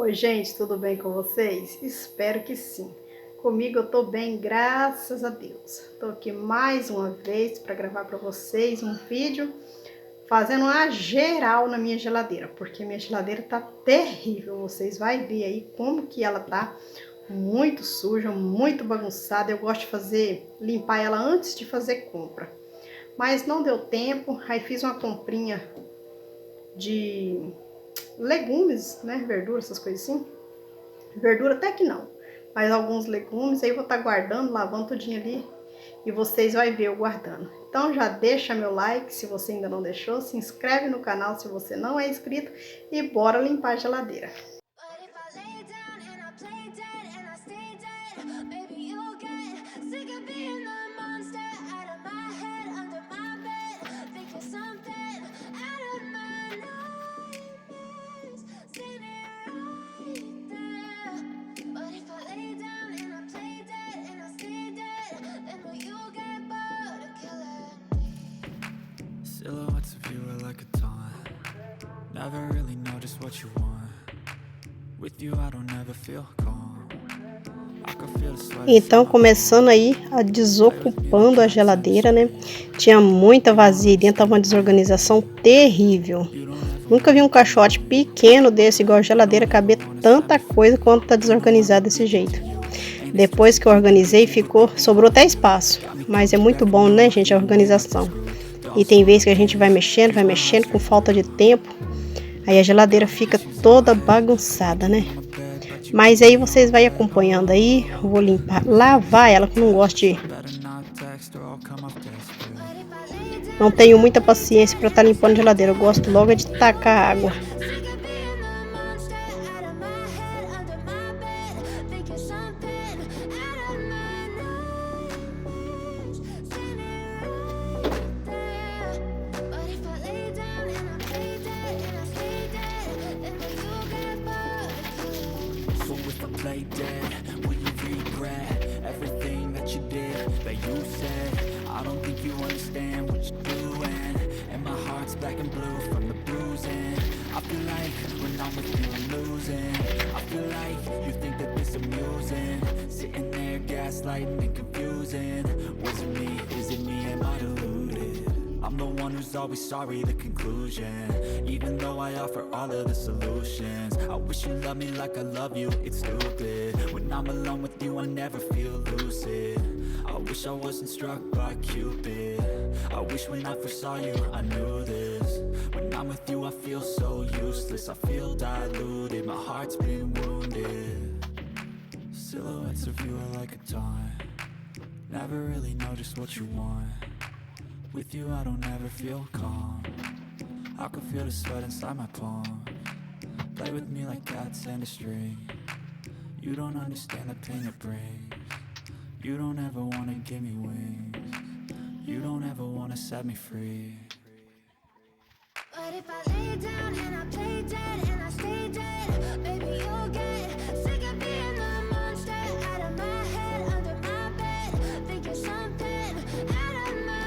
Oi, gente, tudo bem com vocês? Espero que sim. Comigo eu tô bem, graças a Deus. Tô aqui mais uma vez para gravar para vocês um vídeo fazendo uma geral na minha geladeira, porque minha geladeira tá terrível. Vocês vão ver aí como que ela tá muito suja, muito bagunçada. Eu gosto de limpar ela antes de fazer compra. Mas não deu tempo, aí fiz uma comprinha de legumes, né, verdura, essas coisas assim. Verdura até que não, mas alguns legumes, aí eu vou estar guardando, lavando tudinho ali, e vocês vão ver eu guardando. Então já deixa meu like se você ainda não deixou, se inscreve no canal se você não é inscrito, e bora limpar a geladeira. Silhouettes of you are like a taunt. Never really know just what you want. With you I don't ever feel calm. I can feel the sweat. Então, começando aí a desocupando a geladeira, né? Tinha muita vazia dentro, tava uma desorganização terrível. Nunca vi um caixote pequeno desse igual a geladeira caber tanta coisa quanto tá desorganizado desse jeito. Depois que eu organizei, sobrou até espaço. Mas é muito bom, né, gente, a organização. E tem vezes que a gente vai mexendo com falta de tempo. Aí a geladeira fica toda bagunçada, né? Mas aí vocês vão acompanhando aí. Eu vou lavar ela, que eu não gosto de... Não tenho muita paciência para estar limpando a geladeira. Eu gosto logo de tacar água. Play dead, will you regret everything that you did, that you said? I don't think you understand what you're doing, and my heart's black and blue from the bruising. I feel like when I'm with you I'm losing. I feel like you think that this amusing, sitting there gaslighting and confusing. Was it me, is it me, am I deluded? I'm the one who's always sorry, the conclusion. Even though I offer all of the solutions, I wish you loved me like I love you, it's stupid. When I'm alone with you I never feel lucid. I wish I wasn't struck by Cupid. I wish when I first saw you I knew this. When I'm with you I feel so useless, I feel diluted, my heart's been wounded. Silhouettes of you are like a taunt. Never really know just what you want. With you I don't ever feel calm. I can feel the sweat inside my palms. Play with me like cats and a string. You don't understand the pain it brings. You don't ever wanna give me wings. You don't ever wanna set me free. But if I lay down and I play dead and I stay dead, baby you'll get sick of being the monster out of my head, under my bed, thinking something out of my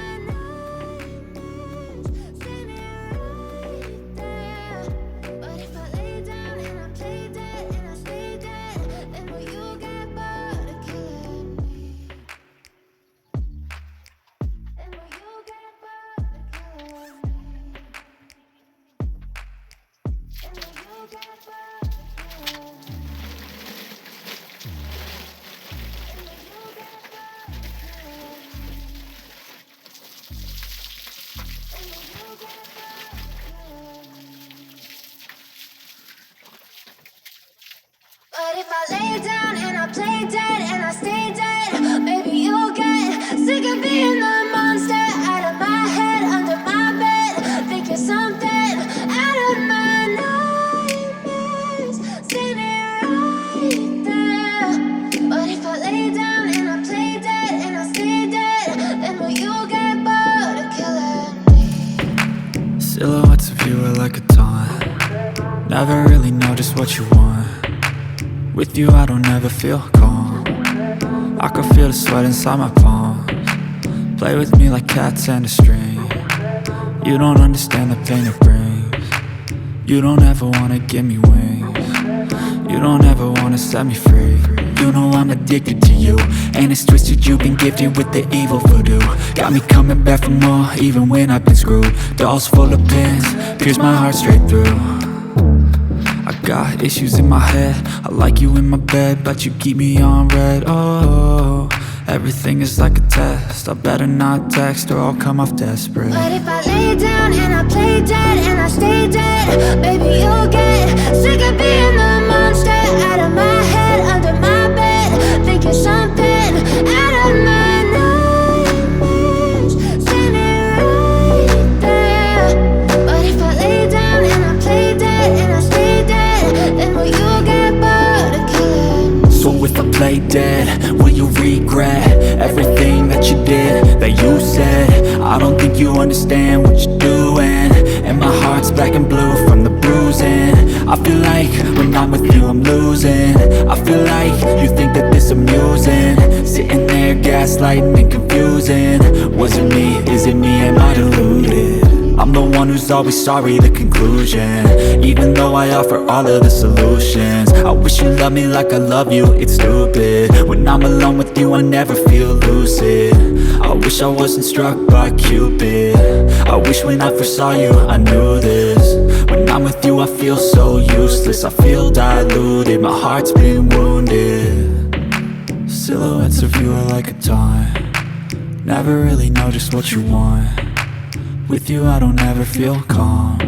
But if I lay down and I play dead and I stay dead, baby you'll get sick of being the monster out of my head, under my bed, thinking something out of my nightmares, standing right there. But if I lay down and I play dead and I stay dead, then will you get bored of killing me? Silhouettes of you are like a taunt. Never really know just what you want. With you I don't ever feel calm. I can feel the sweat inside my palms. Play with me like cats and a string. You don't understand the pain it brings. You don't ever wanna give me wings. You don't ever wanna set me free. You know I'm addicted to you, and it's twisted, you've been gifted with the evil voodoo. Got me coming back for more, even when I've been screwed. Dolls full of pins, pierce my heart straight through. I got issues in my head, I like you in my bed, but you keep me on red. Oh, everything is like a test, I better not text or I'll come off desperate. But if I lay down and I play dead and I stay dead, baby, you'll get sick of being the monster out of my head, under my bed, thinking something out of my nightmares, standing right there. But if I lay down and I play dead and I stay dead, then will you get bored of killing? So if I play dead, will you regret everything that you did, that you said? I don't think you understand what you're doing, and my heart's black and blue from the bruising. I feel like when I'm with you I'm losing. I feel like you think that this amusing, sitting there gaslighting and confusing. Was it me? Is it me? Am I deluded? I'm the one who's always sorry, the conclusion, even though I offer all of the solutions. I wish you loved me like I love you, it's stupid. When I'm alone with you I never feel lucid. I wish I wasn't struck by Cupid. I wish when I first saw you I knew this. When I'm with you I feel so useless, I feel diluted, my heart's been wounded. Silhouettes of you are like a taunt, never really know just what you want. With you I don't ever feel calm,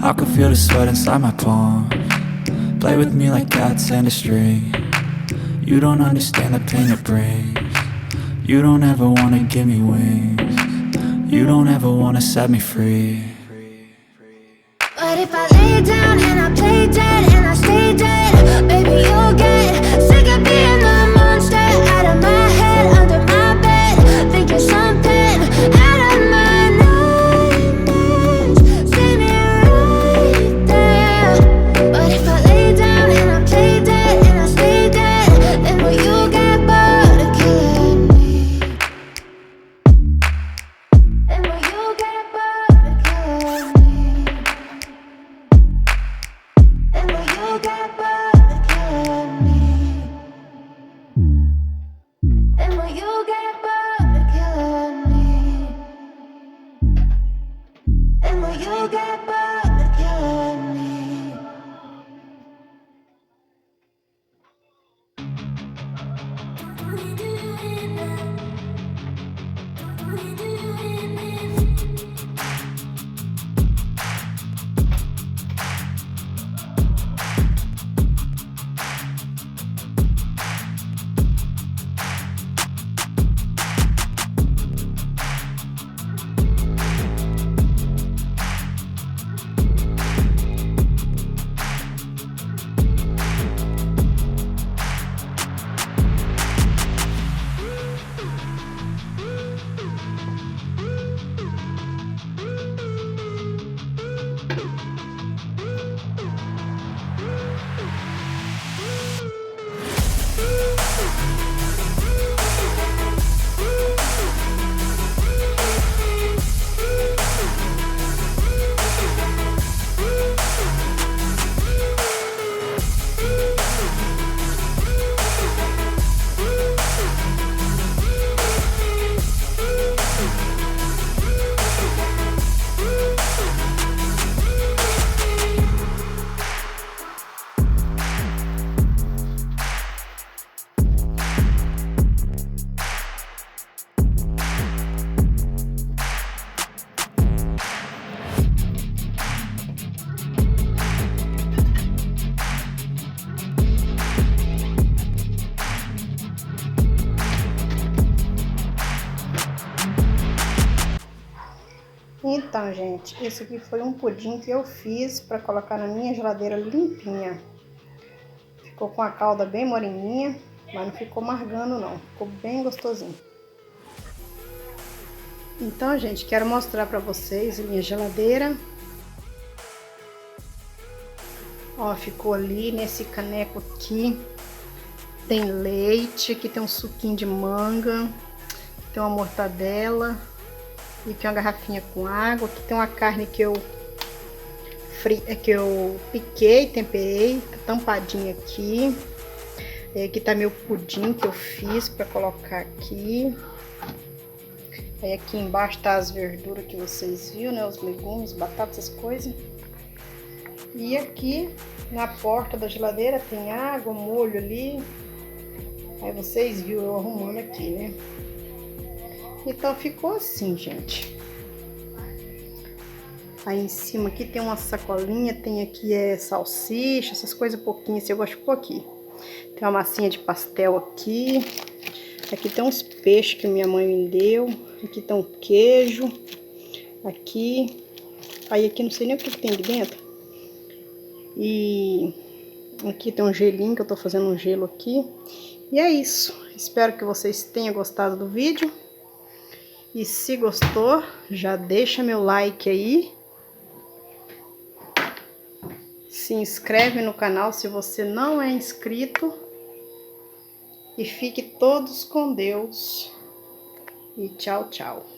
I can feel the sweat inside my palms. Play with me like cats and a string, you don't understand the pain it brings. You don't ever wanna give me wings, you don't ever wanna set me free. But if I lay down and I play dead and I stay dead, baby, you'll get sick of being the monster out of my head, under my bed, thinking something out of my nightmares, standing right there. But if I lay down and I play dead and I stay dead, then will you get bored of killing me? Then will you get bored of killing me? And will you get bored of killing me? And will you get bored of killing me? And will you get bored of killing me? Então, gente, esse aqui foi um pudim que eu fiz para colocar na minha geladeira limpinha. Ficou com a calda bem moreninha, mas não ficou margando não, ficou bem gostosinho. Então, gente, quero mostrar para vocês a minha geladeira. Ó, ficou ali nesse caneco aqui. Tem leite, aqui tem um suquinho de manga, tem uma mortadela, e aqui uma garrafinha com água. Aqui tem uma carne que eu que eu piquei, temperei, tá tampadinha aqui. Aqui tá meu pudim que eu fiz pra colocar aqui. Aí aqui embaixo tá as verduras que vocês viram, né? Os legumes, batatas, essas coisas. E aqui na porta da geladeira tem água, molho ali. Aí vocês viram eu arrumando aqui, né? Então ficou assim, gente. Aí em cima aqui tem uma sacolinha, tem aqui salsicha, essas coisas pouquinhas, eu gosto de pôr aqui. Tem uma massinha de pastel aqui. Aqui tem uns peixes que minha mãe me deu. Aqui tem um queijo. Aqui. Aí aqui não sei nem o que tem aqui dentro. E aqui tem um gelinho, que eu tô fazendo um gelo aqui. E é isso. Espero que vocês tenham gostado do vídeo. E se gostou, já deixa meu like aí. Se inscreve no canal se você não é inscrito. E fique todos com Deus. E tchau, tchau.